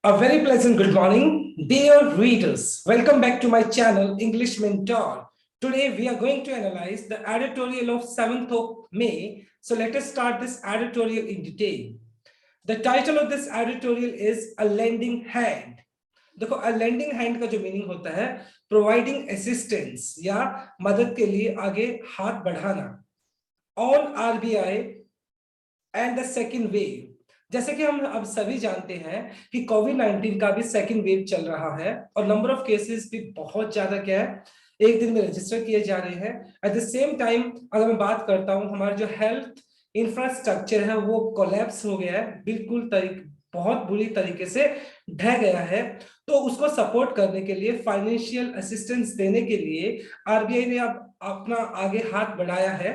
A very pleasant good morning, dear readers. Welcome back to my channel, English Mentor. Today we are going to analyze the editorial of 7th of May. So let us start this editorial in detail. The title of this editorial is A Lending Hand. देखो a lending hand का जो meaning होता है providing assistance या मदद के लिए आगे हाथ बढ़ाना on RBI and the second wave. जैसे कि हम अब सभी जानते हैं कि कोविड-19 का भी सेकंड वेव चल रहा है और नंबर ऑफ केसेस भी बहुत ज्यादा क्या है एक दिन में रजिस्टर किए जा रहे हैं। एट द सेम टाइम अगर मैं बात करता हूं हमारा जो हेल्थ इंफ्रास्ट्रक्चर है वो कोलैप्स हो गया है, बिल्कुल बहुत बुरी तरीके से ढह गया है। तो उसको सपोर्ट करने के लिए फाइनेंशियल असिस्टेंस देने के लिए आरबीआई ने अब अपना आगे हाथ बढ़ाया है।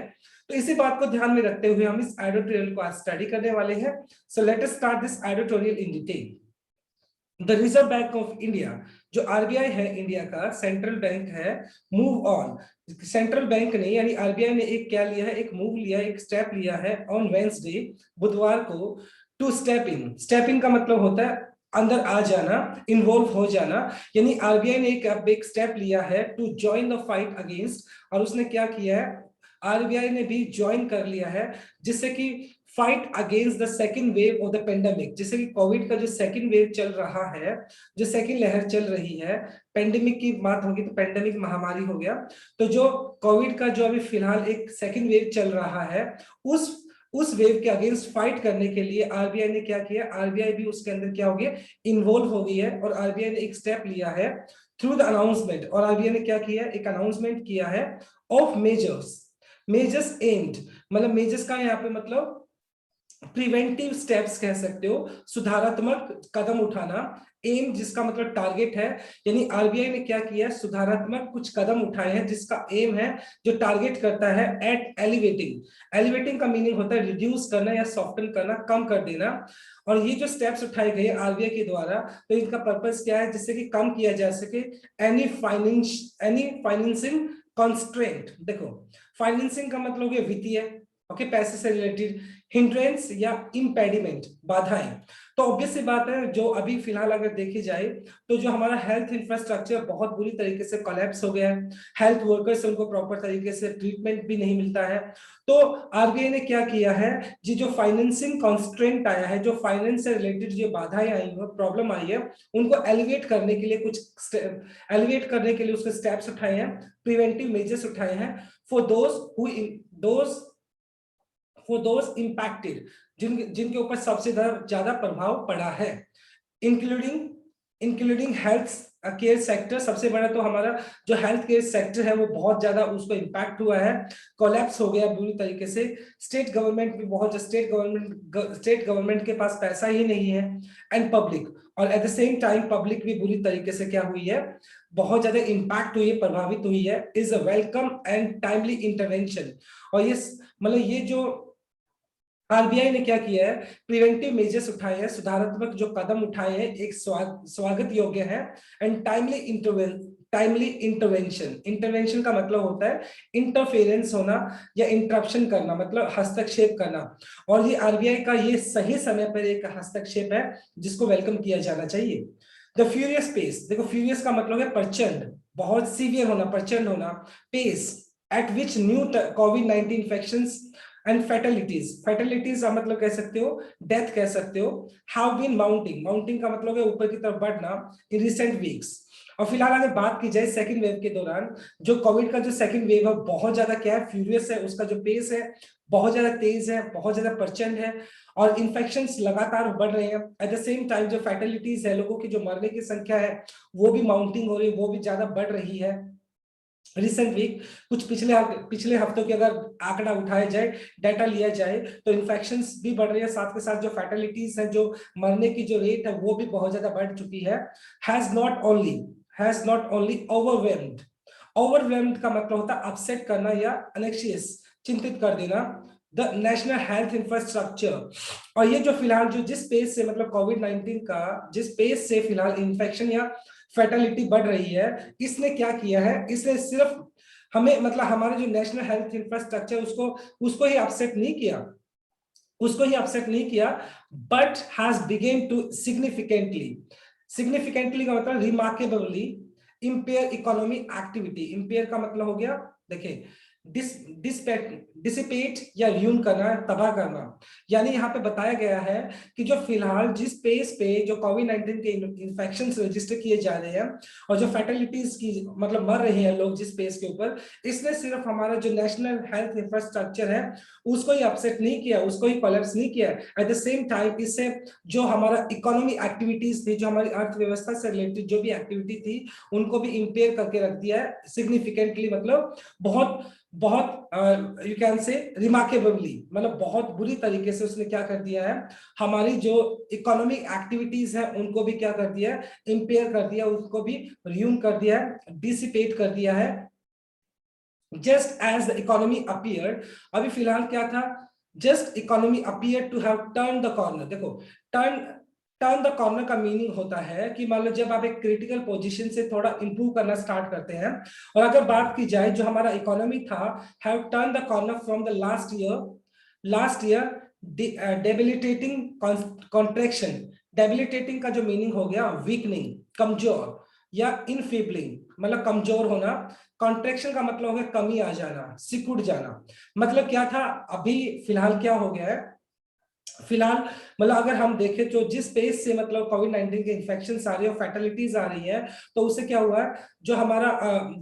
तो इसी बात को ध्यान में रखते हुए हम इस एडिटोरियल को आज स्टडी करने वाले हैं। So let us start this editorial in detail. The reserve bank of India, जो आरबीआई है इंडिया का सेंट्रल बैंक है, मूव ऑन। सेंट्रल बैंक ने यानी आरबीआई ने एक क्या लिया है, एक मूव लिया, एक स्टेप लिया है ऑन वेडनेसडे, बुधवार को, to step in. Step in का मतलब होता है अंदर आ जाना, इन्वॉल्व हो जाना। यानी आरबीआई ने एक स्टेप लिया है to join the fight against, और उसने क्या किया है, आरबीआई ने भी ज्वाइन कर लिया है जिससे कि fight against the second wave of the pandemic. जैसे कि कोविड का जो सेकेंड वेव चल रहा है, जो सेकेंड लहर चल रही है, पेंडेमिक की बात होगी तो पेंडेमिक महामारी हो गया, तो जो कोविड का जो अभी फिलहाल एक सेकेंड वेव चल रहा है उस वेव के अगेंस्ट फाइट करने के लिए आरबीआई ने क्या किया, आरबीआई भी उसके अंदर क्या हो गया, इन्वॉल्व हो गई है। और आरबीआई ने एक स्टेप लिया है थ्रू द अनाउंसमेंट, और आरबीआई ने क्या किया, एक अनाउंसमेंट किया है ऑफ मेजर्स एम्ड, मतलब मेजर्स का यहाँ पे मतलब प्रिवेंटिव स्टेप्स कह सकते हो, सुधारात्मक कदम उठाना। एम जिसका मतलब टारगेट है, यानी आरबीआई ने क्या किया, सुधारात्मक कुछ कदम उठाए हैं जिसका एम है, जो टारगेट करता है एट एलिवेटिंग। एलिवेटिंग का मीनिंग होता है रिड्यूस करना या सॉफ्टन करना, कम कर देना। और ये जो स्टेप्स उठाए गए आरबीआई के द्वारा, तो इनका पर्पस क्या है, जिससे कि कम किया जा सके एनी फाइनेंसिंग कॉन्स्ट्रेंट। देखो फाइनेंसिंग का मतलब हो गया वित्तीय, ओके, पैसे से रिलेटेड, हिंड्रेंस या इम्पेडिमेंट, बाधाएं। तो ऑब्वियस सी बात है, जो अभी फिलहाल अगर देखी जाए तो जो हमारा हेल्थ इंफ्रास्ट्रक्चर बहुत बुरी तरीके से कोलैप्स हो गया है, हेल्थ वर्कर्स उनको प्रॉपर तरीके से ट्रीटमेंट भी नहीं मिलता है। तो आरबीआई ने क्या किया है, जी जो फाइनेंसिंग कॉन्स्ट्रेंट आया है, जो फाइनेंस से रिलेटेड जो बाधाएं आई है, प्रॉब्लम आई है, उनको एलिवेट करने के लिए उसके स्टेप्स उठाए हैं, प्रिवेंटिव मेजर्स उठाए हैं फॉर दोज इम्पैक्टेड, जिनके ऊपर सबसे ज्यादा प्रभाव पड़ा है, इंक्लूडिंग हेल्थ केयर सेक्टर। सबसे बड़ा तो हमारा जो हेल्थ केयर सेक्टर है वो बहुत ज्यादा उसको इम्पैक्ट हुआ है, कोलैप्स हो गया बुरी तरीके से। स्टेट गवर्नमेंट के पास पैसा ही नहीं है, एंड पब्लिक, और eight the same time public भी बुरी तरीके से क्या हुई है, बहुत ज्यादा इम्पैक्ट हुई है, प्रभावित हुई है। Is a welcome and timely intervention. और ये मतलब ये जो आरबीआई ने क्या किया है, प्रिवेंटिव मेजर्स उठाए हैं, सुधारात्मक जो कदम उठाए हैं, एक स्वागत योग्य है। एंड टाइमली इंटरवेंशन का मतलब होता है इंटरफेरेंस होना या इंटरप्शन करना, मतलब हस्तक्षेप करना। और ये आरबीआई का ये सही समय पर एक हस्तक्षेप है जिसको वेलकम किया जाना चाहिए। द फ्यूरियस पेस, देखो फ्यूरियस का मतलब है प्रचंड, बहुत सीवियर होना, प्रचंड होना। पेस एट विच न्यू कोविड-19 इन्फेक्शंस एंड फैटेलिटीज का मतलब कह सकते हो, डेथ कह सकते हो, हैव बीन माउंटिंग का मतलब है ऊपर की तरफ बढ़ना, इन रिसेंट वीक्स। और फिलहाल अगर बात की जाए सेकंड वेव के दौरान, जो कोविड का जो सेकंड वेव है बहुत ज्यादा क्या है, फ्यूरियस है, उसका जो पेस है बहुत ज्यादा तेज है, बहुत ज्यादा प्रचंड है, और इन्फेक्शंस लगातार बढ़ रहे हैं। एट द सेम टाइम जो फैटेलिटीज है, लोगों की जो मरने की संख्या है वो भी माउंटिंग हो रही है, वो भी ज्यादा बढ़ रही है। रिसेंट वीक, कुछ पिछले हफ्तों के अगर आंकड़ा उठाया जाए, डाटा लिया जाए, तो इन्फेक्शंस भी बढ़ रही है, साथ के साथ जो फैटेलिटीज है, जो मरने की जो रेट है वो भी बहुत ज्यादा बढ़ चुकी है। हैज नॉट ओनली ओवरवेल्म्ड का मतलब होता है अपसेट करना या अनेक्शियस, चिंतित कर देना, द नेशनल हेल्थ इंफ्रास्ट्रक्चर। और ये जो फिलहाल जो जिस पेस से मतलब कोविड-19 का जिस पेस से फिलहाल इन्फेक्शन या फैटेलिटी बढ़ रही है, इसने क्या किया है, इसने सिर्फ हमें मतलब हमारे जो नेशनल हेल्थ इंफ्रास्ट्रक्चर उसको ही अपसेट नहीं किया, उसको ही अपसेट नहीं किया, but has begin to significantly का मतलब remarkably impair economy activity. Impair का मतलब हो गया, देखिए, डिसिपेट या र्यून करना, तबाह करना। यानी यहाँ पे बताया गया है कि जो फिलहाल जिस पेस पे जो कोविड-19 के इन्फेक्शन रजिस्टर किए जा रहे हैं और जो फैटेलिटीज की मतलब मर रहे हैं लोग जिस पेस के ऊपर, इसने सिर्फ हमारा जो नेशनल हेल्थ इंफ्रास्ट्रक्चर है उसको ही अपसेट नहीं किया, उसको ही कोलैप्स नहीं किया, एट द सेम टाइम इससे जो हमारा इकोनॉमी एक्टिविटीज थी, जो हमारी अर्थव्यवस्था से रिलेटेड जो भी एक्टिविटी थी, उनको भी इंपेयर करके रख दिया है सिग्निफिकेंटली, मतलब बहुत बहुत यू कैन से रिमार्केबली, मतलब बहुत बुरी तरीके से उसने क्या कर दिया है, हमारी जो इकोनॉमिक एक्टिविटीज है उनको भी क्या कर दिया है, इंपेयर कर दिया, उसको भी रियूम कर दिया है, डिसिपेट कर दिया है। Just as the economy appeared, अभी फिलहाल क्या था, just economy appeared to have turn the corner. देखो, टर्न टर्न द कॉर्नर का मीनिंग होता है कि मान लो जब आप एक क्रिटिकल पोजीशन से थोड़ा इंप्रूव करना स्टार्ट करते हैं, और अगर बात की जाए जो हमारा इकोनॉमी था, have turn the corner from the last year debilitating contraction. Debilitating का जो मीनिंग हो गया वीकनिंग, कमजोर या इनफेबलिंग, मतलब कमजोर होना। कॉन्ट्रैक्शन का मतलब हो गया कमी आ जाना, सिकुड़ जाना। मतलब क्या था, अभी फिलहाल क्या हो गया है, फिलहाल मतलब अगर हम देखें तो जिस पेस से मतलब कोविड-19 के इन्फेक्शन आ रही है, फैटेलिटीज आ रही है, तो उससे क्या हुआ है, जो हमारा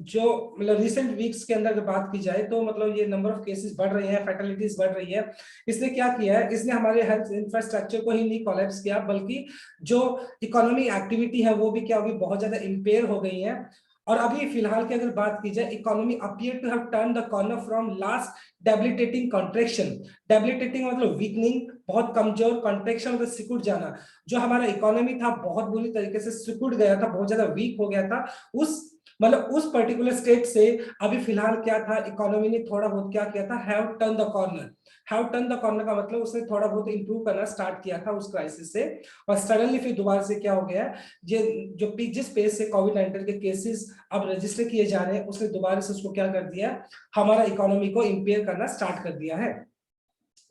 जो मतलब रिसेंट वीक्स के अंदर बात की जाए तो मतलब ये नंबर ऑफ केसेस बढ़ रहे हैं, फैटेलिटीज बढ़ रही है। इसने क्या किया है, इसने हमारे हेल्थ इंफ्रास्ट्रक्चर को ही नहीं कोलैप्स किया, बल्कि जो इकोनॉमी एक्टिविटी है वो भी क्या होगी, बहुत ज्यादा इंपेयर हो गई है। और अभी फिलहाल की अगर बात की जाए, economy appear to have turn the corner from last debilitating contraction. Debilitating मतलब वीकनिंग, बहुत कमजोर, कॉन्ट्रैक्शन मतलब सिकुड़ जाना। जो हमारा इकोनॉमी था बहुत बुरी तरीके से सिकुड़ गया था, बहुत ज्यादा वीक हो गया था, उस मतलब उस पर्टिकुलर स्टेट से अभी फिलहाल क्या था, इकोनॉमी ने थोड़ा बहुत क्या किया था, have turn the corner. Have turn the corner का मतलब उसने थोड़ा बहुत इंप्रूव करना स्टार्ट किया था उस क्राइसिस से, और सडनली फिर दोबारा से क्या हो गया, ये जो जिस पेस से कोविड-19 के केसेस अब रजिस्टर किए जा रहे हैं, उसने दोबारा से उसको क्या कर दिया, हमारा इकोनॉमी को इंपेयर करना स्टार्ट कर दिया है।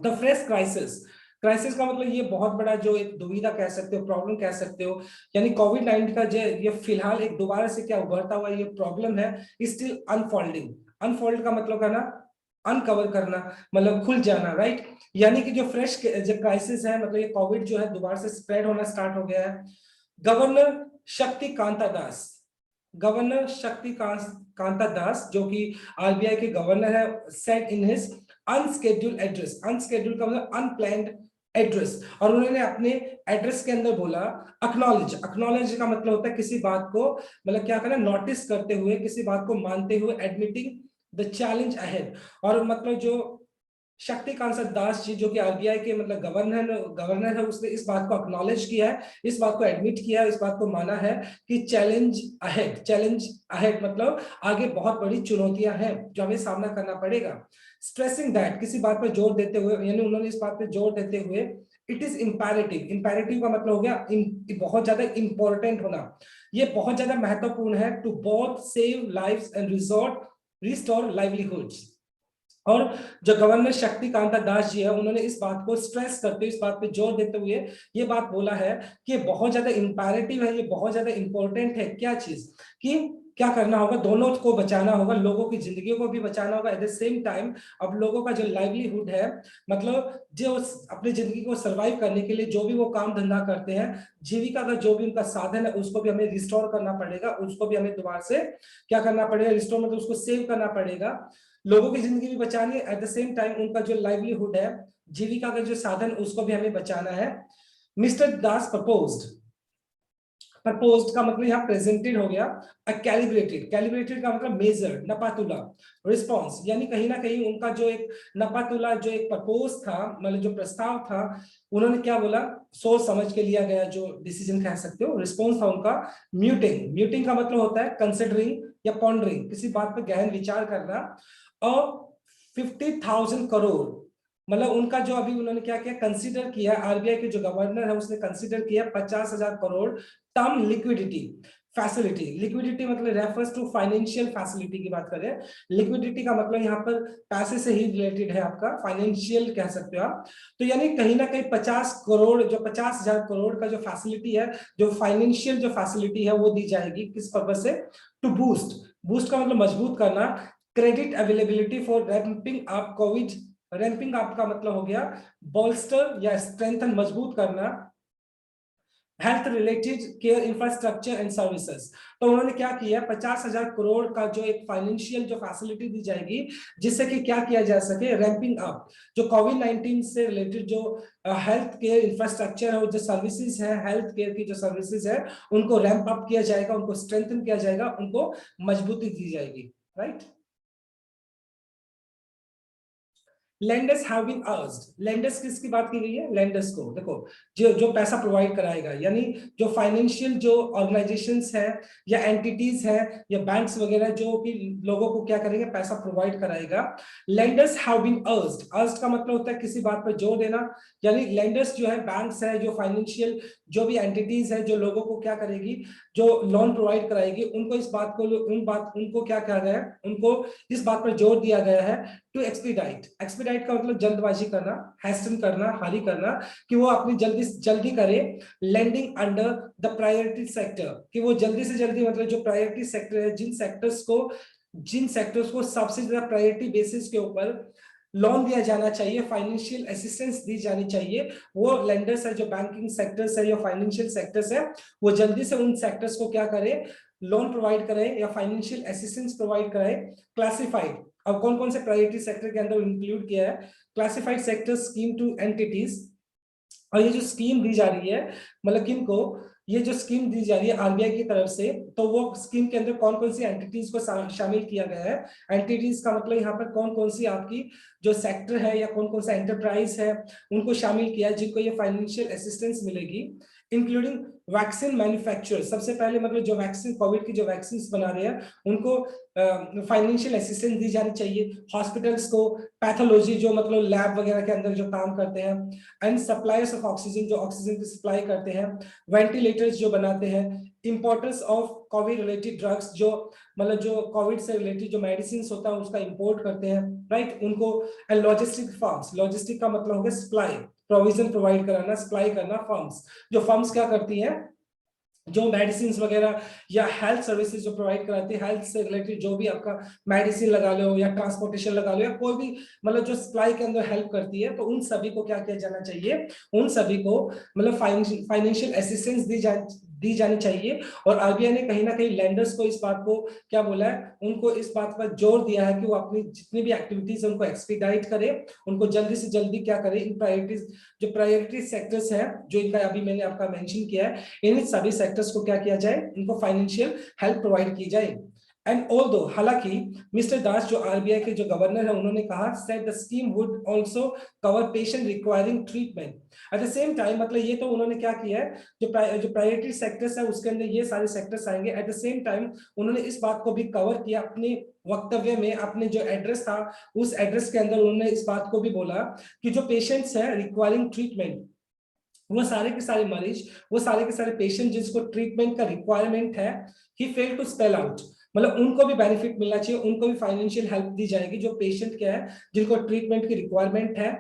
द फ्रेश क्राइसिस, क्राइसिस का मतलब ये बहुत बड़ा जो एक दुविधा कह सकते हो, प्रॉब्लम कह सकते हो, यानी कोविड-19 का जो ये फिलहाल एक दोबारा से क्या उभरता हुआ ये प्रॉब्लम है, स्टिल अनफोल्डिंग। अनफोल्ड का मतलब है ना, अनकवर करना, मतलब खुल जाना, राइट। यानी कि जो फ्रेश जो क्राइसिस है, मतलब ये कोविड जो है दोबारा से स्प्रेड होना स्टार्ट हो गया है। गवर्नर शक्ति कांता दास, गवर्नर शक्ति कांता दास जो कि आरबीआई के गवर्नर है, said in his unscheduled address, unscheduled का मतलब अनप्लान्ड एड्रेस, और उन्होंने अपने एड्रेस के अंदर बोला, अक्नॉलेज, अक्नॉलेज का मतलब होता है किसी बात को मतलब क्या करना, नोटिस करते हुए, किसी बात को मानते हुए, एडमिटिंग द चैलेंज अहेड। और मतलब जो शक्तिकांत दास जी जो कि आरबीआई के मतलब गवर्नर है, उसने इस बात को अक्नॉलेज किया है, इस बात को एडमिट किया है, इस बात को माना है कि चैलेंज अहेड, चैलेंज अहेड मतलब आगे बहुत बड़ी चुनौतियां हैं जो हमें सामना करना पड़ेगा। स्ट्रेसिंग दैट, किसी बात पर जोर देते हुए, यानी उन्होंने इस बात पर जोर देते हुए, इट इज इंपैरेटिव, इंपैरेटिव का मतलब हो गया बहुत ज्यादा इंपॉर्टेंट होना, ये बहुत ज्यादा महत्वपूर्ण है, to both save lives and restore livelihoods. और जो गवर्नर शक्तिकांता दास जी है, उन्होंने इस बात को स्ट्रेस करते हुए, इस बात पे जोर देते हुए ये बात बोला है कि ये बहुत ज्यादा इंपैरेटिव है, ये बहुत ज्यादा इंपॉर्टेंट है, क्या चीज, कि क्या करना होगा, दोनों को बचाना होगा, लोगों की जिंदगियों को भी बचाना होगा, एट द सेम टाइम अब लोगों का जो लाइवलीहुड है, मतलब जो अपनी जिंदगी को सर्वाइव करने के लिए जो भी वो काम धंधा करते हैं, जीविका का जो भी उनका साधन है, उसको भी हमें रिस्टोर करना पड़ेगा, उसको भी हमें दोबारा से क्या करना पड़ेगा, रिस्टोर मतलब उसको सेव करना पड़ेगा, लोगों की जिंदगी भी बचानी है, एट द सेम टाइम उनका जो लाइवलीहुड है, जीविका का जो साधन, उसको भी हमें बचाना है। मिस्टर दास प्रपोज्ड, प्रपोज्ड का मतलब यहाँ प्रेजेंटेड हो गया, कैलिब्रेटेड, कैलिब्रेटेड का मतलब मेजर, नपातुला, रिस्पॉन्स, यानी कहीं ना कहीं उनका जो एक नपातुला जो एक प्रपोज था, मतलब जो प्रस्ताव था, उन्होंने क्या बोला, सोच समझ के लिया गया जो डिसीजन कह सकते हो, रिस्पॉन्स था उनका म्यूटिंग, म्यूटिंग का मतलब होता है कंसिडरिंग या पॉन्डरिंग, किसी बात पर गहन विचार करना। और 50,000 करोड़, मतलब उनका जो अभी उन्होंने क्या किया, कंसीडर किया, आरबीआई के जो गवर्नर है उसने कंसीडर किया 50,000 crore term liquidity, facility, liquidity मतलब रेफर्स टू फाइनेंशियल फैसिलिटी की बात करें, लिक्विडिटी का मतलब यहाँ पर पैसे से ही रिलेटेड है, आपका फाइनेंशियल कह सकते हो आप। तो यानी कहीं ना कहीं 50 करोड़, जो 50,000 करोड़ का जो फैसिलिटी है, जो फाइनेंशियल जो फैसिलिटी है वो दी जाएगी, किस पर्पज से? टू बूस्ट, बूस्ट का मतलब मजबूत करना, credit availability for ramping up covid, ramping up का मतलब हो गया बोल्स्टर या स्ट्रेंथन, मजबूत करना health related care infrastructure and services. तो उन्होंने क्या किया, 50,000 करोड़ का जो एक फाइनेंशियल जो फैसिलिटी दी जाएगी, जिससे कि क्या किया जा सके, रैंपिंग अप, जो कोविड 19 से रिलेटेड जो हेल्थ केयर इंफ्रास्ट्रक्चर है, जो सर्विसेज है, हेल्थ केयर की जो सर्विसेज है, उनको रैंप अप किया जाएगा, उनको स्ट्रेंथन किया जाएगा, उनको मजबूती दी जाएगी, right. Lenders have been urged, lenders किसकी बात की गई है? लेंडर्स को, देखो जो जो पैसा प्रोवाइड कराएगा, यानी जो फाइनेंशियल जो ऑर्गेनाइजेशंस है या एंटिटीज है या बैंक्स वगैरह, जो कि लोगों को क्या करेंगे, पैसा प्रोवाइड कराएगा। Lenders have been urged, urged का मतलब होता है किसी बात पर जोर देना, यानी लेंडर्स जो है, बैंक्स है, जो फाइनेंशियल जो भी एंटिटीज है, जो लोगों को क्या करेगी, जो लोन प्रोवाइड कराएगी, उनको इस बात को, उनको क्या कहा गया है, उनको इस बात पर जोर दिया गया है टू एक्सपीडाइट, एक्सपीडाइट का मतलब जल्दबाजी करना, हैस्टन करना, हारी करना, कि वो अपनी जल्दी जल्दी करे, lending under the priority sector, कि वो जल्दी से जल्दी, मतलब जो प्रायोरिटी सेक्टर है, जिन सेक्टर्स को सबसे ज्यादा प्रायोरिटी बेसिस के ऊपर लोन दिया जाना चाहिए, फाइनेंशियल असिस्टेंस दी जानी चाहिए, वो लेंडर्स है, जो बैंकिंग सेक्टर्स है या फाइनेंशियल सेक्टर्स है, वो जल्दी से उन सेक्टर्स को क्या करे, लोन प्रोवाइड करे या फाइनेंशियल असिस्टेंस प्रोवाइड करे। क्लासिफाइड, अब कौन कौन से प्रायोरिटी सेक्टर के अंदर इंक्लूड किया है, classified sector scheme two entities, और ये जो स्कीम दी जा रही है, मतलब किनको, ये जो स्कीम दी जा रही है आरबीआई की तरफ से, तो वो स्कीम के अंदर कौन कौन सी एंटिटीज को शामिल किया गया है। एंटिटीज का मतलब यहाँ पर कौन कौन सी आपकी जो सेक्टर है या कौन कौन सा एंटरप्राइज है, उनको शामिल किया है, जिनको ये फाइनेंशियल असिस्टेंस मिलेगी, इंक्लूडिंग वैक्सीन मैन्युफैक्चरर, सबसे पहले मतलब जो वैक्सीन, कोविड की जो वैक्सीन बना रहे हैं, उनको फाइनेंशियल असिस्टेंस दी जानी चाहिए। हॉस्पिटल्स को, पैथोलॉजी जो मतलब लैब वगैरह के अंदर जो काम करते हैं, एंड सप्लायर्स ऑफ ऑक्सीजन, जो ऑक्सीजन की सप्लाई करते हैं, वेंटिलेटर्स जो बनाते हैं, importers of Covid related drugs, जो मतलब जो कोविड से रिलेटेड जो मेडिसिन होता है उसका इंपोर्ट करते हैं, राइट, उनको, एंड लॉजिस्टिक फर्म्स, लॉजिस्टिक का मतलब हो गया सप्लाई, प्रोविजन प्रोवाइड कराना, सप्लाई करना, फर्म्स, जो फर्म्स क्या करती हैं, जो मेडिसिन वगैरह या हेल्थ सर्विसेज जो प्रोवाइड कराती है, हेल्थ से रिलेटेड जो भी आपका मेडिसिन लगा लो या ट्रांसपोर्टेशन लगा लो या कोई भी मतलब जो सप्लाई के अंदर हेल्प करती है, तो उन सभी को क्या किया जाना चाहिए, उन सभी को मतलब फाइनेंशियल असिस्टेंस दी जानी चाहिए। और आरबीआई ने कहीं ना कहीं लैंडर्स को इस बात को क्या बोला है, उनको इस बात पर जोर दिया है कि वो अपनी जितनी भी एक्टिविटीज है उनको एक्सपीडाइट करे, उनको जल्दी से जल्दी क्या करे, इन प्रायोरिटीज, जो प्रायोरिटी सेक्टर्स हैं, जो इनका अभी मैंने आपका मेंशन किया है, इन सभी सेक्टर्स को क्या किया जाए, इनको फाइनेंशियल हेल्प प्रोवाइड की जाए। एंड ऑल्दो, हालांकि मिस्टर दास जो आरबीआई के जो गवर्नर है, उन्होंने कहा said the scheme would also cover patient requiring treatment at the same time, मतलब ये तो उन्होंने क्या किया है, जो प्रायोरिटी सेक्टर्स है उसके अंदर ये सारे सेक्टर्स आएंगे। एट द सेम टाइम उन्होंने इस बात को भी कवर किया अपने वक्तव्य में, अपने जो एड्रेस था उस एड्रेस के अंदर उन्होंने इस बात को भी बोला कि जो पेशेंट्स है रिक्वायरिंग ट्रीटमेंट, वो सारे के सारे मरीज, वो सारे के सारे पेशेंट जिसको ट्रीटमेंट का रिक्वायरमेंट है, he fail to spell out, मतलब उनको भी बेनिफिट मिलना चाहिए, उनको भी फाइनेंशियल हेल्प दी जाएगी, जो पेशेंट क्या है, जिनको ट्रीटमेंट की रिक्वायरमेंट है।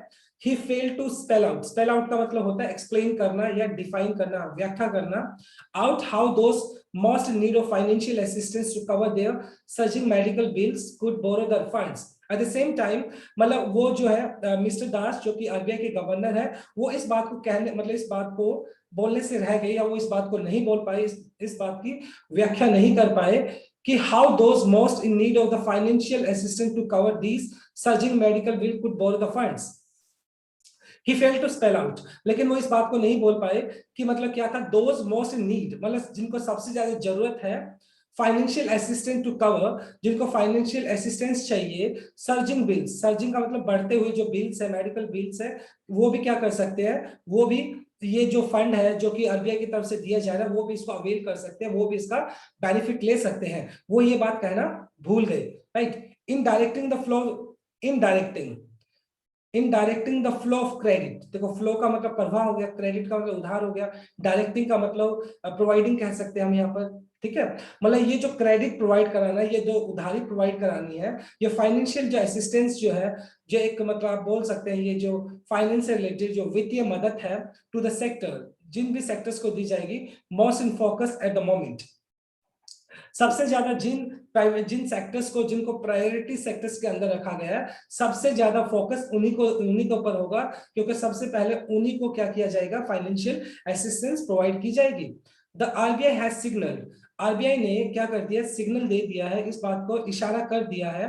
He fail to spell out, spell out का मतलब होता है एक्सप्लेन करना या डिफाइन करना, व्याख्या करना, out how those most in need of financial assistance to cover their surging medical bills could borrow the funds at the same time। मतलब वो जो है मिस्टर दास जो कि आरबीआई के गवर्नर है, वो इस बात को कहने, मतलब इस बात को बोलने से रह गए, या वो इस बात को नहीं बोल पाए, इस बात की व्याख्या नहीं कर पाए कि how those most in need of the financial assistance to cover these surging medical bill could borrow the funds. He failed to spell out, लेकिन वो इस बात को नहीं बोल पाए कि मतलब क्या था, दोज मोस्ट इन नीड, मतलब जिनको सबसे ज्यादा जरूरत है फाइनेंशियल असिस्टेंस टू कवर, जिनको फाइनेंशियल असिस्टेंस चाहिए, सर्जिंग बिल्स, सर्जिंग का मतलब बढ़ते हुए जो बिल्स है, मेडिकल बिल्स है, वो भी क्या कर सकते हैं, वो भी ये जो फंड है जो कि आरबीआई की तरफ से दिया जा रहा है, वो भी इसको अवेल कर सकते हैं, वो भी इसका बेनिफिट ले सकते हैं। वो ये बात कहना भूल गए, right. In directing the flow, in directing in directing the flow of credit, देखो फ्लो का मतलब प्रवाह हो गया, क्रेडिट का मतलब उधार हो गया, डायरेक्टिंग का मतलब प्रोवाइडिंग कह सकते हैं हम यहाँ पर, ठीक है। मतलब ये जो क्रेडिट प्रोवाइड कराना, ये जो उधारी प्रोवाइड करानी है, ये फाइनेंशियल जो असिस्टेंस जो है, जो एक मतलब आप बोल सकते हैं ये जो फाइनेंस से रिलेटेड जो वित्तीय मदद है टू द सेक्टर, जिन भी सेक्टर्स को दी जाएगी, most in focus at the moment. सबसे ज्यादा जिन सेक्टर्स को, जिनको प्रायोरिटी सेक्टर्स के अंदर रखा गया है, सबसे ज्यादा फोकस उन्हीं के ऊपर होगा, क्योंकि सबसे पहले उन्हीं को क्या किया जाएगा, फाइनेंशियल असिस्टेंस प्रोवाइड की जाएगी। The RBI has signal, RBI ने क्या कर दिया, सिग्नल दे दिया है, इस बात को इशारा कर दिया है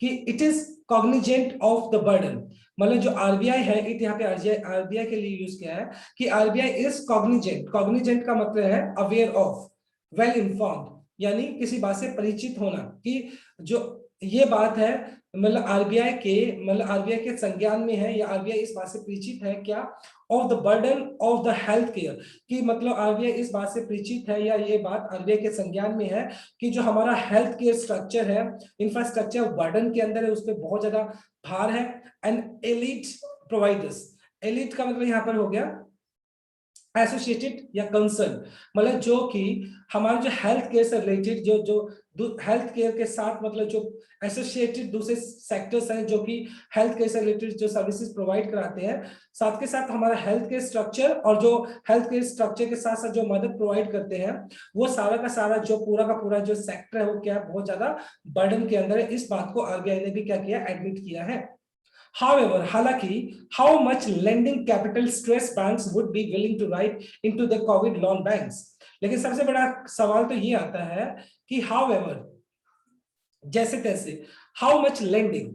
कि it is Cognizant of the burden. मतलब जो आरबीआई है, इत यहाँ पे आरबीआई के लिए यूज किया है कि आरबीआई इज कॉग्निजेंट, कॉग्निजेंट का मतलब है अवेयर ऑफ, वेल इन्फॉर्म्ड, यानी किसी बात से परिचित होना, कि जो ये बात है मतलब आरबीआई के संज्ञान में है, या आरबीआई इस बात से परिचित है क्या, of the burden of the health care, कि मतलब आरबीआई इस बात से परिचित है, या ये बात आरबीआई के संज्ञान में है कि जो हमारा हेल्थ केयर स्ट्रक्चर है, इंफ्रास्ट्रक्चर बर्डन के अंदर है, उस पर बहुत ज्यादा भार है। एंड एलिट प्रोवाइडर्स, एलिट का मतलब यहाँ पर हो गया एसोसिएटेड या कंसर्न, मतलब जो कि हमारे जो हेल्थ केयर से रिलेटेड जो हेल्थ केयर के साथ मतलब जो एसोसिएटेड दूसरे सेक्टर्स हैं, जो कि हेल्थ केयर से रिलेटेड जो सर्विसेज प्रोवाइड कराते हैं, साथ के साथ हमारा हेल्थ केयर स्ट्रक्चर, और जो हेल्थ केयर स्ट्रक्चर के साथ साथ जो मदद प्रोवाइड करते हैं, वो सारा का सारा जो पूरा का पूरा जो सेक्टर है, वो क्या है, बहुत ज्यादा बर्डन के अंदर है। इस बात को आरबीआई ने भी क्या किया, एडमिट किया है। However, हालांकि how much lending capital stress banks would be willing to write into the COVID loan banks, लेकिन सबसे बड़ा सवाल तो ये आता है कि however, जैसे तैसे, how much lending,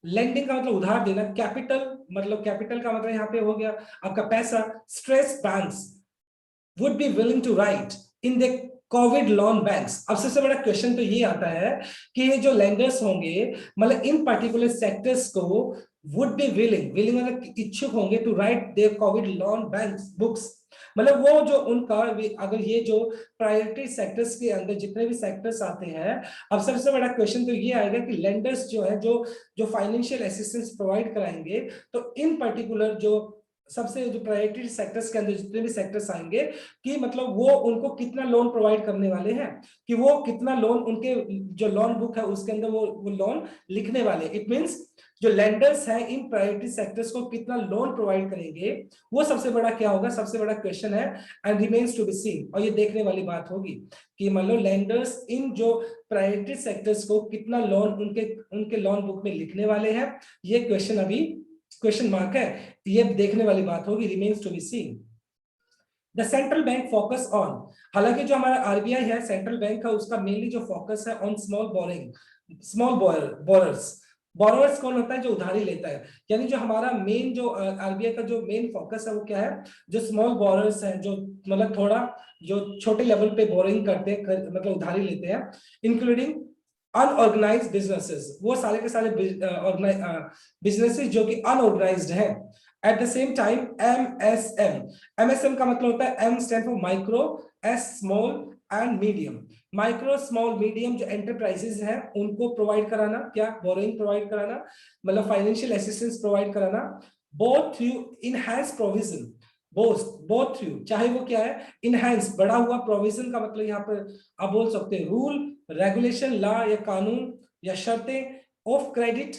लेंडिंग का मतलब उधार देना, कैपिटल मतलब कैपिटल का मतलब यहाँ पे हो गया आपका पैसा, stress banks would be willing to write in the Covid loan banks. अब सबसे बड़ा क्वेश्चन तो ये आता है कि ये जो लेंडर्स होंगे, मतलब इन पर्टिकुलर सेक्टर्स को वुड बी विलिंग मतलब इच्छुक होंगे to write their COVID loan banks books, मतलब वो जो उनका अगर ये जो प्रायोरिटी सेक्टर्स के अंदर जितने भी सेक्टर्स आते हैं, अब सबसे बड़ा क्वेश्चन तो ये आएगा कि लेंडर्स जो है जो जो फाइनेंशियल असिस्टेंस प्रोवाइड कराएंगे, तो इन पर्टिकुलर जो सबसे जो प्रायोरिटी सेक्टर्स के अंदर जितने भी सेक्टर्स आएंगे, कि मतलब वो उनको कितना लोन प्रोवाइड करने वाले हैं, कि वो कितना लोन उनके जो लोन बुक है उसके अंदर वो लोन लिखने वाले। इट मींस जो लेंडर्स हैं इन प्रायोरिटी सेक्टर्स को कितना लोन प्रोवाइड करेंगे, वो सबसे बड़ा क्या होगा, सबसे बड़ा क्वेश्चन है, and remains to be seen. और ये देखने वाली बात होगी कि मान लो लेंडर्स इन जो प्रायोरिटी सेक्टर्स को कितना लोन उनके लोन बुक में लिखने वाले हैं, ये क्वेश्चन अभी क्वेश्चन मार्क है, ये देखने वाली बात होगी, remains to be seen. The central bank focus on, हालांकि जो हमारा आरबीआई है सेंट्रल बैंक का, उसका मेनली जो फोकस है on small boring, small borers, borrowers कौन होता है, जो उधारी लेता है, यानी जो हमारा मेन जो आरबीआई का जो मेन फोकस है वो क्या है, जो स्मॉल बोरर्स हैं, जो मतलब थोड़ा जो छोटे लेवल पे बोरिंग करते हैं, मतलब उधारी लेते हैं, इंक्लूडिंग अनऑर्गेनाइज्ड बिजनेसेस, वो सारे के सारे बिजनेसेस जो कि अनऑर्गेनाइज्ड हैं। At the same time MSM, MSM का मतलब होता है M stand for micro, S small and medium, micro small medium जो एंटरप्राइजेस हैं उनको प्रोवाइड कराना, क्या बोरिंग प्रोवाइड कराना, मतलब फाइनेंशियल असिस्टेंस प्रोवाइड कराना, both through enhance provision, both through, चाहे वो क्या है, इनहैंस बढ़ा हुआ, प्रोविजन का मतलब यहाँ पर आप बोल सकते हैं रूल रेगुलेशन, लॉ या कानून या शर्तें of credit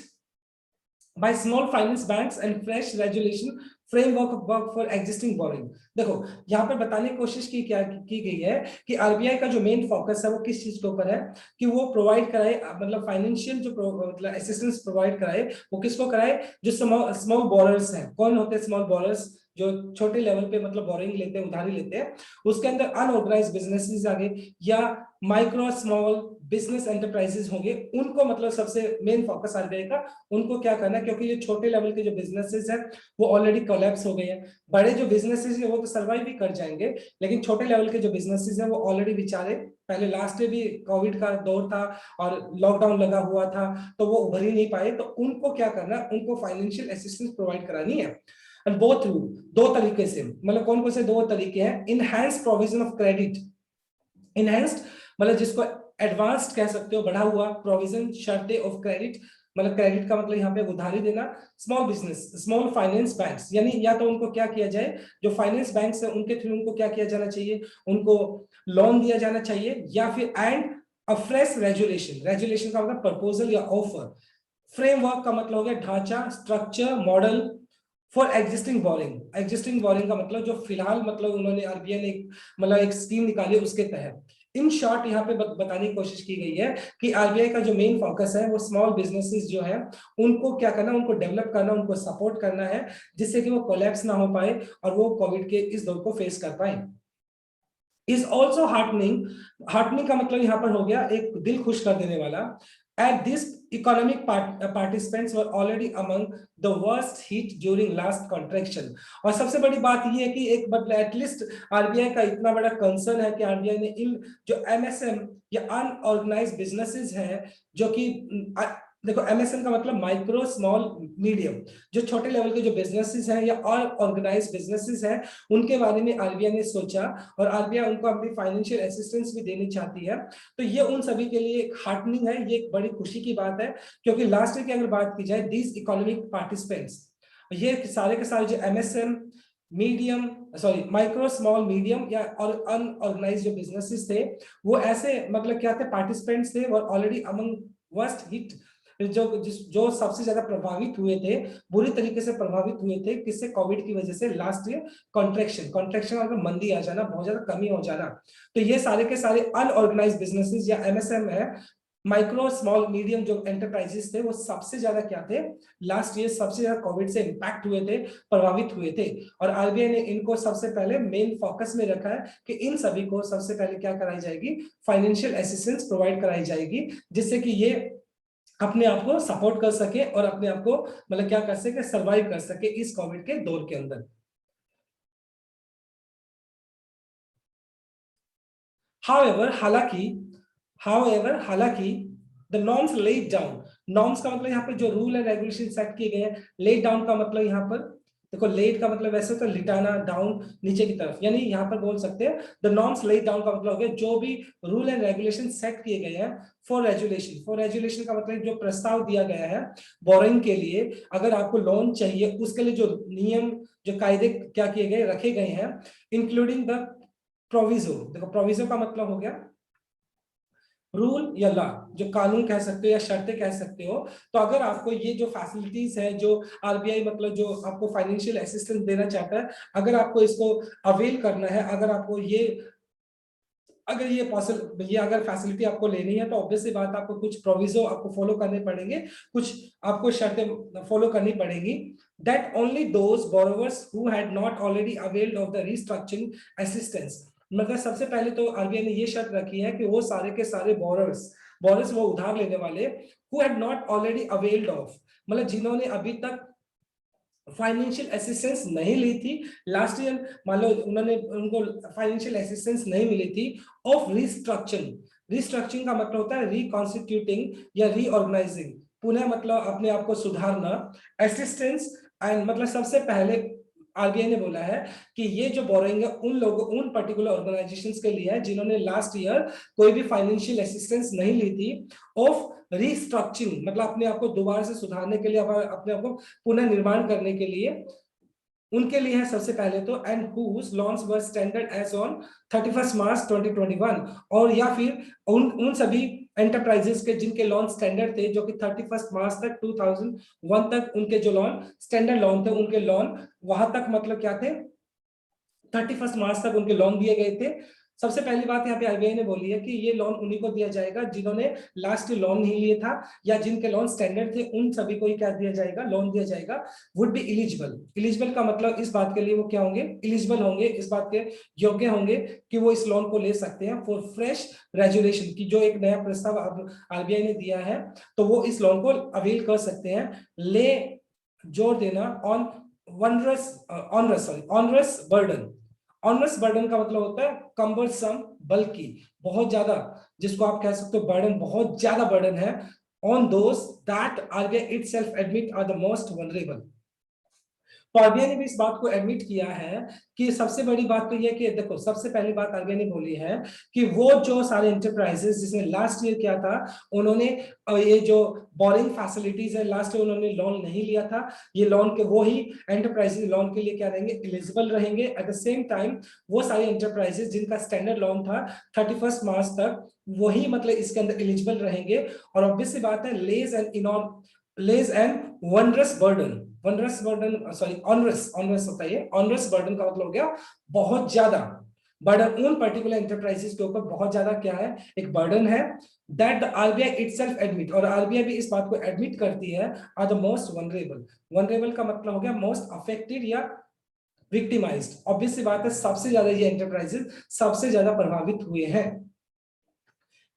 by small finance banks and fresh regulation framework work for existing borrowing। देखो यहाँ पर बताने की कोशिश की गई है कि आरबीआई का जो मेन फोकस है वो किस चीज के ऊपर है, कि वो प्रोवाइड कराए, मतलब फाइनेंशियल जो मतलब असिस्टेंस प्रोवाइड कराए, वो किसको कराए, जो स्मॉल बोरर्स हैं। कौन होते हैं स्मॉल बोरर्स, जो छोटे लेवल पे मतलब बोरिंग लेते हैं, उधारी लेते हैं, उसके अंदर अनऑर्गेनाइज्ड बिजनेसेस आ गए, या माइक्रो स्मॉल बिजनेस एंटरप्राइजेस होंगे, उनको मतलब सबसे मेन फोकस आरबीआई का, उनको क्या करना है, क्योंकि ये छोटे लेवल के जो बिजनेसेस हैं वो ऑलरेडी कोलैप्स हो गए हैं, बड़े जो बिजनेसेस हैं वो तो सर्वाइव भी कर जाएंगे, लेकिन छोटे लेवल के जो बिजनेसेस हैं वो ऑलरेडी बेचारे, पहले लास्ट में भी कोविड का दौर था और लॉकडाउन लगा हुआ था, तो वो उभर ही नहीं पाए, तो उनको क्या करना है, उनको फाइनेंशियल असिस्टेंस प्रोवाइड करानी है। एंड बोथ थ्रू, दो तरीके से, मतलब कौन कौन से दो तरीके हैं, enhance provision of credit, enhanced मतलब जिसको एडवांस्ड कह सकते हो, बढ़ा हुआ, प्रोविजन शर्तें ऑफ क्रेडिट, मतलब क्रेडिट का मतलब यहाँ पे उधारी देना। Small business, small finance banks, यानी या तो उनको क्या किया जाए, जो फाइनेंस बैंक्स है उनके थ्रू उनको क्या किया जाना चाहिए, उनको लोन दिया जाना चाहिए, या फिर and a fresh resolution, resolution का मतलब प्रपोजल या ऑफर, फ्रेमवर्क का मतलब हो गया ढांचा, structure, model for existing boring. Existing boring का मतलब जो फिलहाल मतलब उन्होंने आरबीआई ने मतलब एक स्कीम निकाली उसके तहत। इन शॉर्ट यहाँ पे बताने की कोशिश की गई है कि आरबीआई का जो मेन फोकस है वो स्मॉल बिजनेसेस जो है उनको क्या करना, उनको डेवलप करना, उनको सपोर्ट करना है, जिससे कि वो कोलैप्स ना हो पाए और वो कोविड के इस दौर को फेस कर पाए। इज ऑल्सो हार्टनिंग, हार्टनिंग का मतलब यहाँ पर हो गया एक दिल खुश कर देने वाला। At this economic participants were already among the worst hit during last contraction। और सबसे बड़ी बात ये है कि एक मतलब एटलीस्ट आरबीआई का इतना बड़ा कंसर्न है कि आरबीआई ने इन जो एमएसएम या अनऑर्गेनाइज्ड बिजनेसेस हैं, जो कि देखो एमएसएम का मतलब माइक्रो स्मॉल मीडियम, जो छोटे लेवल के जो बिजनेसेस हैं या अनऑर्गेनाइज्ड बिजनेसेस हैं, उनके बारे में आरबीआई ने सोचा और आरबीआई उनको अपनी फाइनेंशियल असिस्टेंस भी देनी चाहती है। तो ये उन सभी के लिए एक हार्टनिंग है, ये एक बड़ी खुशी की बात है, क्योंकि लास्ट ईयर की अगर बात की जाए, दीज इकोनॉमिक पार्टिसिपेंट्स, ये सारे के सारे जो MSM, medium, sorry micro small medium या और अनऑर्गेनाइज्ड जो बिजनेसेस थे, वो ऐसे मतलब क्या थे, पार्टिसिपेंट्स थे और ऑलरेडी अमंग वर्स्ट हिट, जो सबसे ज्यादा प्रभावित हुए थे, बुरी तरीके से प्रभावित हुए थे, किससे, कोविड की वजह से लास्ट ईयर। कॉन्ट्रैक्शन, कॉन्ट्रैक्शन मतलब मंदी आ जाना, बहुत ज्यादा कमी हो जाना। तो ये सारे के सारे अनऑर्गेनाइज्ड बिजनेसेस या एमएसएम है, माइक्रो स्मॉल मीडियम जो एंटरप्राइजेस थे, वो सबसे ज्यादा क्या थे, लास्ट ईयर सबसे ज्यादा कोविड से इंपैक्ट हुए थे, प्रभावित हुए थे। और आरबीआई ने इनको सबसे पहले मेन फोकस में रखा है कि इन सभी को सबसे पहले क्या कराई जाएगी, फाइनेंशियल असिस्टेंस प्रोवाइड कराई जाएगी, जिससे कि ये अपने आप को सपोर्ट कर सके और अपने आप को मतलब क्या कर सके, सर्वाइव कर सके इस कोविड के दौर के अंदर। हालांकि the norms laid down, norms का मतलब यहाँ पे जो रूल एंड रेगुलेशन सेट किए गए हैं, लेड डाउन का मतलब यहाँ पर देखो, लेड का मतलब वैसे तो लिटाना, डाउन नीचे की तरफ, यानी यहाँ पर बोल सकते हैं द नॉर्म्स लेड डाउन का मतलब हो गया जो भी रूल एंड रेगुलेशन सेट किए गए हैं फॉर रेजुलेशन। फॉर रेजुलेशन का मतलब जो प्रस्ताव दिया गया है बोरिंग के लिए, अगर आपको लोन चाहिए उसके लिए जो नियम, जो कायदे क्या किए गए, रखे गए हैं, इंक्लूडिंग द प्रोविजो। देखो प्रोविजो का मतलब हो गया रूल या लॉ, जो कानून कह सकते हो या शर्तें कह सकते हो। तो अगर आपको ये जो फैसिलिटीज है, जो आरबीआई मतलब जो आपको फाइनेंशियल असिस्टेंस देना चाहता है, अगर आपको इसको अवेल करना है, अगर आपको ये, अगर ये पॉसिबल, ये अगर फैसिलिटी आपको लेनी है, तो ऑब्वियसली बात आपको कुछ प्रोविजो आपको फॉलो करने पड़ेंगे, कुछ आपको शर्तें फॉलो करनी पड़ेगी। That only those borrowers who had not already availed of the restructuring assistance. मतलब सबसे पहले तो आरबीआई ने ये शर्त रखी है कि वो सारे के सारे बोरोवर्स, बोरोवर्स वो उधार लेने वाले, who had not already availed of, मतलब जिन्होंने अभी तक फाइनेंशियल असिस्टेंस नहीं ली थी लास्ट ईयर, मान लो उन्होंने, उनको फाइनेंशियल असिस्टेंस नहीं मिली थी, ऑफ रिस्ट्रक्चरिंग। रिस्ट्रक्चरिंग का मतलब होता है रिकॉन्स्टिट्यूटिंग या रीऑर्गेनाइजिंग, पुनः मतलब अपने आप को सुधारना। असिस्टेंस एंड मतलब सबसे पहले आरबीआई ने बोला है कि ये जो बोरोइंग है उन लोगों, उन पर्टिकुलर ऑर्गेनाइजेशंस के लिए है जिन्होंने लास्ट ईयर कोई भी फाइनेंशियल असिस्टेंस नहीं ली थी, ऑफ रिस्ट्रक्चरिंग मतलब अपने आप को दोबारा से सुधारने के लिए, अपने आप को पुनः निर्माण करने के लिए, उनके लिए है सबसे पहले तो, and whose loans were standard as on 31 March 2021। और या फिर उन उन सभी एंटरप्राइजेस के जिनके लॉन स्टैंडर्ड थे, जो कि 31 मार्च तक 2001 तक उनके जो लॉन स्टैंडर्ड लॉन थे, उनके लॉन वहां तक मतलब क्या थे, 31 मार्च तक उनके लोन दिए गए थे। सबसे पहली बात यहाँ पे आरबीआई ने बोली है कि ये लोन उन्हीं को दिया जाएगा जिन्होंने लास्ट लोन नहीं लिए था, या जिनके लोन स्टैंडर्ड थे, उन सभी को ही क्या दिया जाएगा, लोन दिया जाएगा। वुड बी इलिजिबल, इलिजिबल का मतलब इस बात के लिए वो क्या होंगे, इलिजिबल होंगे, इस बात के योग्य होंगे कि वो इस लोन को ले सकते हैं फॉर फ्रेश रेजुलेशन की, जो एक नया प्रस्ताव आरबीआई ने दिया है, तो वो इस लोन को अवेल कर सकते हैं। ले जोर देना on onerous burden. Onerous burden का मतलब होता है कम्बरसम, बल्कि, बहुत ज्यादा, जिसको आप कह सकते हो बर्डन, बहुत ज्यादा बर्डन है, on those that RBI itself admit are the most vulnerable. तो आरबीआई ने भी इस बात को एडमिट किया है कि सबसे बड़ी बात तो यह कि देखो, सबसे पहली बात आरबीआई ने बोली है कि वो जो सारे एंटरप्राइजेस जिसने लास्ट ईयर क्या था, उन्होंने ये जो बोरिंग फैसिलिटीज है लास्ट ईयर उन्होंने लोन नहीं लिया था, ये लोन के वो ही एंटरप्राइजेस लोन के लिए क्या रहेंगे, एलिजिबल रहेंगे। एट द सेम टाइम वो सारे एंटरप्राइजेस जिनका स्टैंडर्ड लोन था 31 मार्च तक, वही मतलब इसके अंदर एलिजिबल रहेंगे। और ऑब्वियस सी बात है, lays and onerous burden, onerous burden sorry onerous, onerous होता है ये, ऑनरस बर्डन का मतलब हो गया बहुत ज्यादा बर्डन, उन पर्टिकुलर एंटरप्राइजेस के ऊपर बहुत ज्यादा क्या है, एक बर्डन है। That the RBI itself admit, और आरबीआई भी इस बात को एडमिट करती है, are the most vulnerable. Vulnerable का मतलब हो गया मोस्ट अफेक्टेड या विक्टिमाइज्ड। ऑब्वियस सी बात है, सबसे ज्यादा ये एंटरप्राइजेस सबसे ज्यादा प्रभावित हुए हैं।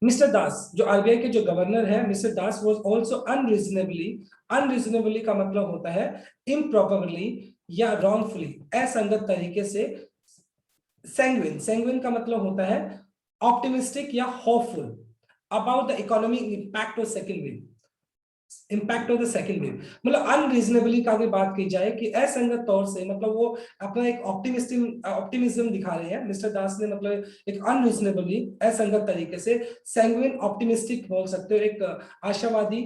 मिस्टर दास, जो आरबीआई के जो गवर्नर है, mister Das was also unreasonably, unreasonably का मतलब होता है इम्प्रॉपरली या रॉन्गफुली, असंगत तरीके से। सैंग्विन, सैंग्विन का मतलब होता है ऑप्टिमिस्टिक या hopeful about the economic impact of second wave, impact of the second wave. मतलब अनरीजनेबली का अगर बात की जाए कि असंगत तौर से, मतलब वो अपना एक ऑप्टिमिज्म दिखा रहे हैं मिस्टर दास ने, मतलब एक अनरीजनेबली असंगत तरीके से, सैंग्विन ऑप्टिमिस्टिक बोल सकते हो, एक आशावादी,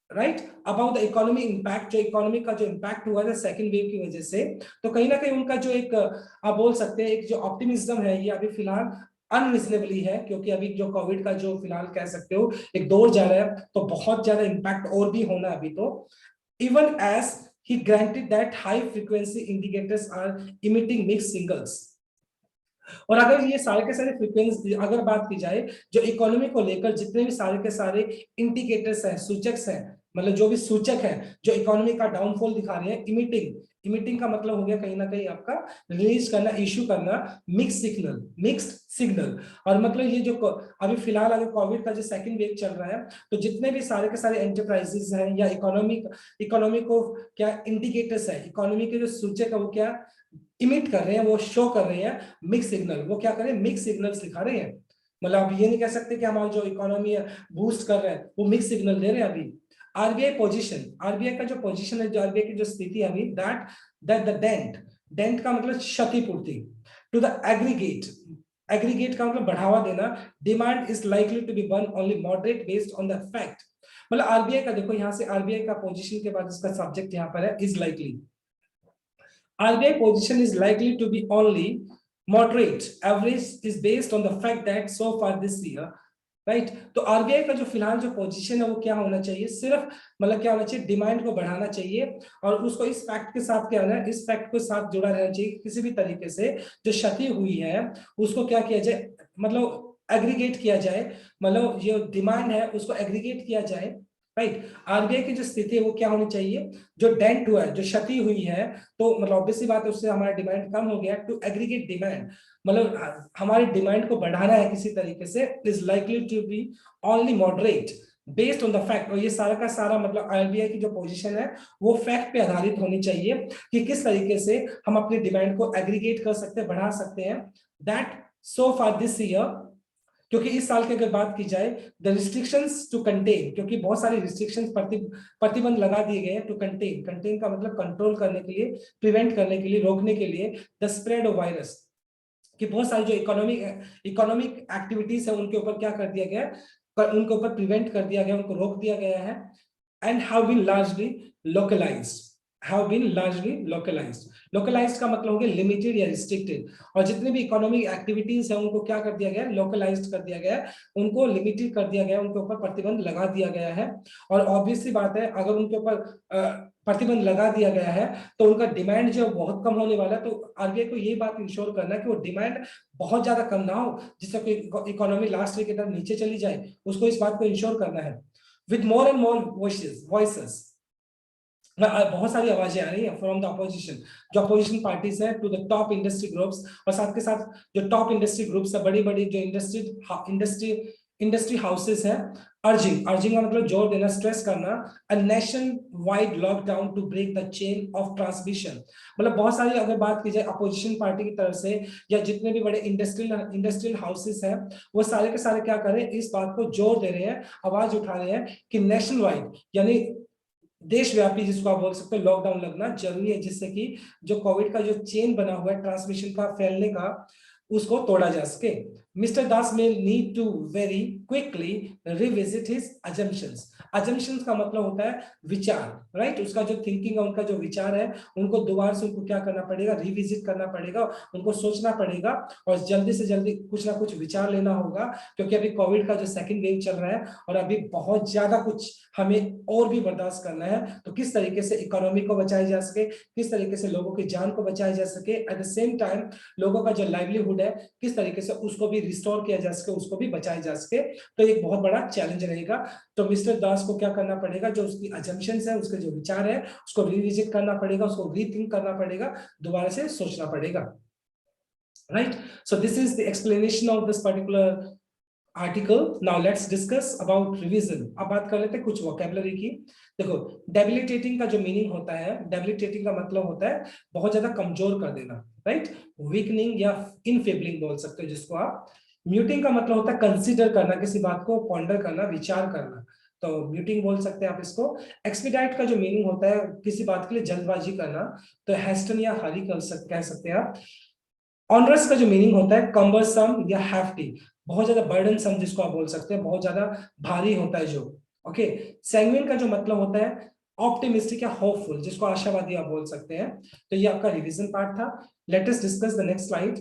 right, about the economy impact, जो इकोनॉमी का जो इम्पैक्ट हुआ था सेकेंड वेव की वजह से। तो कहीं ना कहीं उनका जो एक आप बोल सकते हैं एक जो ऑप्टिमिज्म है, ये अभी फिलहाल अनरिजनेबली है, क्योंकि अभी जो कोविड का जो फिलहाल कह सकते हो एक दौर जा रहा है, तो बहुत ज्यादा इम्पैक्ट और भी होना अभी तो। Even as he granted that high frequency indicators are emitting mixed signals. और अगर ये सारे के सारे फ्रीक्वेंसी अगर बात की जाए, जो इकोनॉमी को लेकर जितने भी सारे के सारे इंडिकेटर्स हैं, सूचक हैं, मतलब जो भी सूचक है जो इकोनॉमी का डाउनफॉल दिखा रहे हैं, इमिटिंग, इमिटिंग का मतलब हो गया कहीं ना कहीं आपका रिलीज करना, इश्यू करना मिक्स सिग्नल, मिक्स्ड सिग्नल। और मतलब ये जो अभी फिलहाल अगर कोविड का जो सेकंड वेव चल रहा है, तो जितने भी सारे के सारे एंटरप्राइजेस हैं या इकोनॉमी को क्या इंडिकेटर्स है, इकोनॉमी के जो सूचक है वो क्या इमिट कर रहे हैं, वो शो कर रहे हैं मिक्स सिग्नल, वो क्या कर रहे हैं, मिक्स सिग्नल्स दिखा रहे हैं। मतलब आप ये नहीं कह सकते कि हमारा जो इकोनॉमी है बूस्ट कर रहे हैं, वो मिक्स सिग्नल दे रहे हैं अभी। आरबीआई पोजीशन, आरबीआई का जो पोजीशन है, जो आरबीआई की जो स्थिति है अभी, that that the dent, dent का मतलब क्षतिपूर्ति, टू द एग्रीगेट, एग्रीगेट का मतलब बढ़ावा देना, demand is likely to be one only moderate based on the fact. मतलब आरबीआई का देखो, यहां से आरबीआई का पोजीशन के बाद इसका सब्जेक्ट यहां पर है is likely. RBI position is likely to be only moderate. Average is based on the fact that so far this year, right, तो आरबीआई का जो फिलहाल जो पोजीशन है वो क्या होना चाहिए, सिर्फ मतलब क्या होना चाहिए, डिमांड को बढ़ाना चाहिए, और उसको इस फैक्ट के साथ क्या होना है, इस फैक्ट के साथ जुड़ा रहना चाहिए, किसी भी तरीके से जो क्षति हुई है उसको क्या किया जाए, मतलब एग्रीगेट किया जाए, मतलब जो डिमांड है उसको एग्रीगेट किया जाए, राइट। आरबीआई की जो स्थिति है वो क्या होनी चाहिए, जो डेंट हुआ है, जो क्षति हुई है, तो मतलब ऑब्वियसली बात है उससे हमारा डिमांड कम हो गया, टू एग्रीगेट डिमांड, मतलब हमारे डिमांड को बढ़ाना है किसी तरीके से, is likely to be only moderate based on the fact. और ये सारा का सारा मतलब आरबीआई की जो पोजीशन है वो फैक्ट पे आधारित होनी चाहिए कि किस तरीके से हम अपनी डिमांड को एग्रीगेट कर सकते हैं, बढ़ा सकते हैं। That so far this year, क्योंकि इस साल की अगर बात की जाए, द रिस्ट्रिक्शंस टू कंटेन, क्योंकि बहुत सारे रिस्ट्रिक्शंस प्रतिबंध लगा दिए गए हैं, टू कंटेन, कंटेन का मतलब कंट्रोल करने के लिए, प्रिवेंट करने के लिए, रोकने के लिए, द स्प्रेड ऑफ वायरस, कि बहुत सारी जो इकोनॉमिक एक्टिविटीज है उनके ऊपर क्या कर दिया गया, उनके ऊपर प्रिवेंट कर दिया गया, उनको रोक दिया गया है। And have been largely localised, have been largely localized. Localized का मतलब हो गया लिमिटेड या रिस्ट्रिक्टेड, और जितने भी इकोनॉमिक एक्टिविटीज है उनको क्या कर दिया गया, लोकलाइज्ड कर दिया गया, उनको लिमिटेड कर दिया गया, उनके ऊपर प्रतिबंध लगा दिया गया है। और ऑब्वियसली बात है, अगर उनके ऊपर प्रतिबंध लगा दिया गया है तो उनका डिमांड जो बहुत कम होने वाला है। तो आरबीआई को ये बात इंश्योर करना है कि वो डिमांड बहुत ज्यादा कम ना हो, जिससे कोई इकोनॉमी लास्ट ईयर की तरफ नीचे चली जाए, उसको इस बात को इंश्योर करना है। With more and more voices, बहुत सारी आवाजें आ रही है फ्रॉम द अपोजिशन, जो अपोजिशन पार्टीज है, to the top industry groups, और साथ के साथ जो टॉप इंडस्ट्री ग्रुप्स है, बड़ी बड़ी जो इंडस्ट्री हाउसेस है, अर्जिंग, अर्जिंग का मतलब जोर देना, स्ट्रेस करना, a nationwide lockdown to break the chain of transmission. मतलब बहुत सारी अगर बात की जाए अपोजिशन पार्टी की तरफ से, या जितने भी बड़े इंडस्ट्रियल हाउसेस हैं, वो सारे के सारे क्या कर रहे हैं, इस बात को जोर दे रहे हैं, आवाज उठा रहे हैं कि नेशन वाइड, यानी देशव्यापी, जिसको आप बोल सकते हो लॉकडाउन लगना जरूरी है, जिससे कि जो कोविड का जो चेन बना हुआ है ट्रांसमिशन का, फैलने का, उसको तोड़ा जा सके। Mister Das may need to very quickly revisit his assumptions. assumptions का मतलब होता है विचार, राइट? उसका जो थिंकिंग है, उनका जो विचार है, उनको दोबारा से उनको क्या करना पड़ेगा, रिविजिट करना पड़ेगा, उनको सोचना पड़ेगा और जल्दी से जल्दी कुछ ना कुछ विचार लेना होगा, क्योंकि अभी कोविड का जो सेकंड वेव चल रहा है और अभी बहुत ज्यादा कुछ हमें और भी बर्दाश्त करना है। तो किस तरीके से इकोनॉमी को बचाया जा सके, किस तरीके से लोगों की जान को बचाया जा सके, एट द सेम टाइम लोगों का जो लाइवलीहुड है किस तरीके से उसको भी रिस्टोर किया जा सके, उसको भी बचाया जा सके, तो एक बहुत बड़ा चैलेंज रहेगा। तो मिस्टर दास को क्या करना पड़ेगा, जो उसकी अजम्पशंस है, उसके जो विचार है, उसको रिविजिट करना पड़ेगा, उसको रीथिंक करना पड़ेगा, दोबारा से सोचना पड़ेगा, right? So this is the explanation of this particular article. Now let's discuss about revision. अब बात कर लेते हैं कुछ वोकैबुलरी की। देखो, डेबिलिटेटिंग का जो मीनिंग होता है, डेबिलिटेटिंग का मतलब होता है बहुत ज्यादा कमजोर कर देना, राइट? वीकनिंग या इनफेबलिंग बोल सकते हो जिसको आप। म्यूटिंग का मतलब होता है कंसीडर करना, किसी बात को पॉन्डर करना, विचार करना, तो म्यूटिंग बोल सकते हैं आप इसको। एक्सपीडाइट का जो मीनिंग होता है किसी बात के लिए जल्दबाजी करना, तो हैस्टन या हरी कह सकते हैं आप। ऑनरस का जो मीनिंग होता है कम्बरसम या हैफ्टी, बहुत ज्यादा बर्डनसम जिसको आप बोल सकते हैं, बहुत ज्यादा भारी होता है जो। ओके। सैंग्विन का जो मतलब होता है ऑप्टिमिस्टिक या होपफुल, जिसको आशावादी आप बोल सकते हैं। तो ये आपका रिवीजन पार्ट था। Let us discuss the next slide.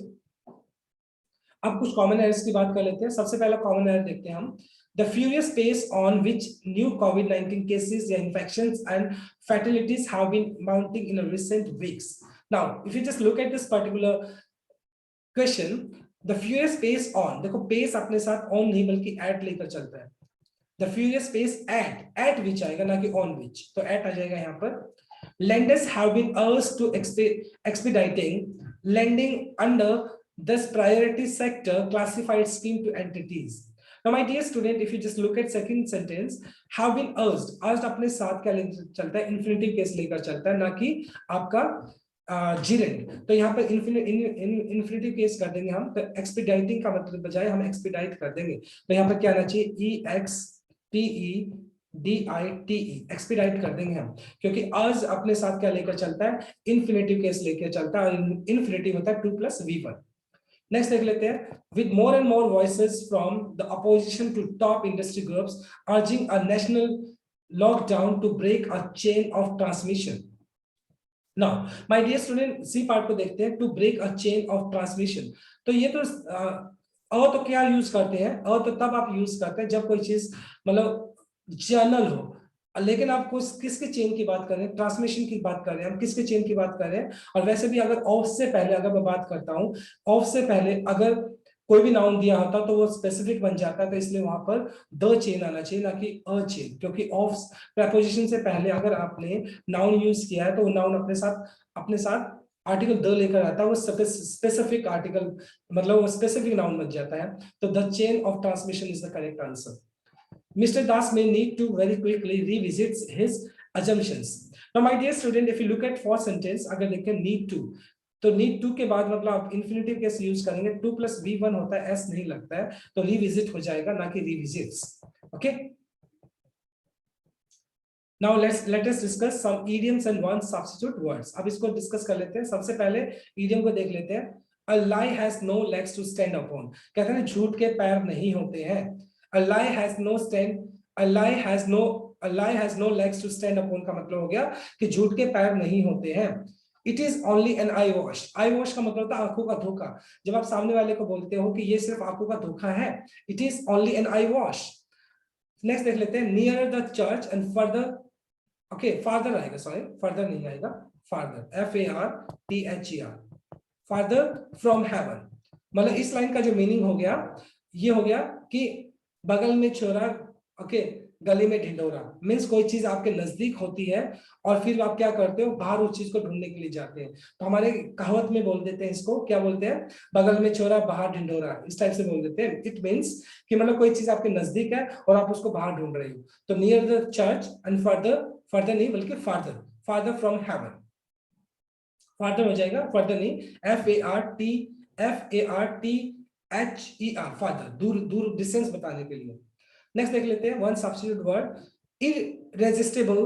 अब कुछ कॉमन एरर्स की बात कर लेते हैं। सबसे पहला कॉमन एरर देखते हैं हम। The furious pace on which new COVID-19 cases, the infections and fatalities have been mounting in recent weeks. Now, if you just look at this particular question, the furious pace on, देखो pace अपने साथ on नहीं बल्कि at लेकर चलता है। The furious pace at which आएगा, ना कि ऑन विच, तो एट आ जाएगा यहाँ पर। lenders have been urged to expediting lending under this priority sector classified scheme to entities. Now my dear student, if you just look at second sentence, have been urged अपने साथ क्या लेकर चलता है, इन्फिनिटिव केस लेकर चलता है, ना कि आपका जीरेंट। तो यहाँ पर इन्फिनिटिव केस कर देंगे हम, तो एक्सपीडाइटिंग का मतलब बजाय हम एक्सपीडाइट कर देंगे, तो यहाँ पर क्या आना चाहिए, EXPEDITE, एक्सपीडाइट कर देंगे हम, क्योंकि आज अपने साथ क्या लेकर चलता है, इन्फिनिटिव केस लेकर चलता है, और इन्फिनिटिव होता है 2+V1। नेक्स्ट देख लेते हैं। With more and more voices from the opposition to top industry groups urging a national lockdown to break a chain of transmission. Now my dear student, see part को देखते हैं, to break a chain of transmission. तो ये तो तो क्या use करते हैं, तो तब आप यूज करते हैं जब कोई चीज मतलब जर्नल हो, लेकिन आप किसके चेन की बात कर रहे हैं, ट्रांसमिशन की बात कर रहे हैं, हम किसके चेन की बात कर रहे हैं। और वैसे भी अगर ऑफ से पहले अगर मैं बात करता हूं, ऑफ से पहले अगर कोई भी नाउन दिया होता तो वो स्पेसिफिक बन जाता है, तो इसलिए वहां पर द चेन आना चाहिए, ना कि अ चेन, क्योंकि ऑफ प्रेपोजिशन से पहले अगर आपने नाउन यूज किया है तो वो नाउन अपने साथ आर्टिकल द लेकर आता है, वो स्पेसिफिक आर्टिकल मतलब वो स्पेसिफिक नाउन बन जाता है। तो the chain of transmission is the correct answer. Mr. Das may need to very quickly revisit his assumptions. Now, my dear student, if you look at fourth sentence, अगर देखें need to, तो need to के बाद मतलब आप infinitive case use करेंगे, 2+V1 होता है, s नहीं लगता है, तो revisit हो जाएगा, ना कि revisits. Okay. Now let us discuss some idioms and one substitute words. अब इसको डिस्कस कर लेते हैं। सबसे पहले idiom को देख लेते हैं। A lie has no legs to stand upon. कहते हैं झूठ के पैर नहीं होते हैं। A lie has no legs to stand upon का मतलब हो गया कि झूठ के पैर नहीं होते हैं। It is only an eye wash. Eye wash का मतलब होता है आंखों का धोखा। जब आप सामने वाले को बोलते हो कि ये सिर्फ आंखों का धोखा है, it is only an eye wash. Next देख लेते हैं। Nearer the church and further, father आएगा, सॉरी फर्दर नहीं आएगा, father, FARTHER, father from heaven. मतलब इस लाइन का जो मीनिंग हो गया, ये हो गया कि बगल में छोरा, गली में ढिंडोरा, मीन्स कोई चीज आपके नजदीक होती है और फिर आप क्या करते हो, बाहर उस चीज को ढूंढने के लिए जाते हैं। तो हमारे कहावत में बोल देते हैं इसको, क्या बोलते हैं, बगल में छोरा बाहर ढिंडोरा, इस टाइप से बोल देते हैं। इट मीन्स कि मतलब कोई चीज आपके नजदीक है और आप उसको बाहर ढूंढ रहे हो। तो near the church and further नहीं बल्कि फादर फ्रॉम हेवन, फादर हो जाएगा, फर्दर नहीं, FARTHER, फादर, दूर डिस्टेंस बताने के लिए। नेक्स्ट देख लेते हैं one substitute word, irresistible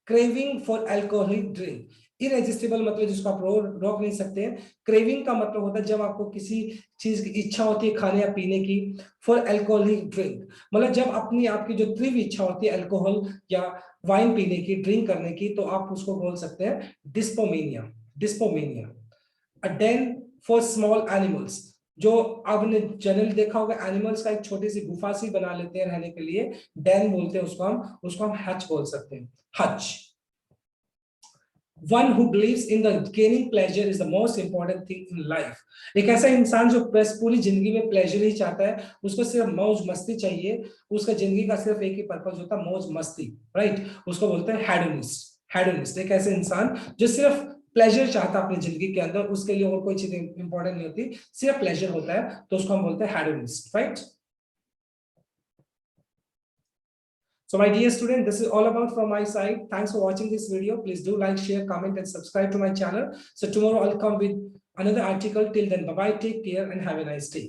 craving for alcoholic drink, irresistible मतलब जिसको आप रोक नहीं सकते हैं। क्रेविंग का मतलब होता है जब आपको किसी चीज की इच्छा होती है खाने या पीने की। फॉर अल्कोहलिक ड्रिंक मतलब जब अपनी आपकी जो तीव्र इच्छा होती है अल्कोहल या वाइन पीने की, ड्रिंक करने की, तो आप उसको बोल सकते हैं डिस्पोमेनिया, डिस्पोमेनिया। अ डेन फॉर स्मॉल एनिमल्स, जो आपने जनरल देखा होगा एनिमल्स का एक छोटी सी गुफा सी बना लेते हैं रहने के लिए, डेन बोलते हैं उसको हम हच बोल सकते हैं, Hutch. One who believes in the gaining pleasure is the most important thing in life. एक ऐसा इंसान जो बस पूरी जिंदगी में प्लेजर ही चाहता है, उसको सिर्फ मौज मस्ती चाहिए, उसका जिंदगी का सिर्फ एक ही पर्पस होता है मौज मस्ती, राइट? उसको बोलते हैं हेडोनिस्ट। हेडोनिस्ट एक ऐसे इंसान जो सिर्फ प्लेजर चाहता है अपनी जिंदगी के अंदर, उसके लिए और कोई चीज इंपॉर्टेंट नहीं होती, सिर्फ प्लेजर होता है, तो उसको हम बोलते हैं hedonist, right? So my dear student, this is all about from my side. Thanks for watching this video. Please do like, share, comment, and subscribe to my channel. So tomorrow I'll come with another article. Till then, bye-bye, take care, and have a nice day.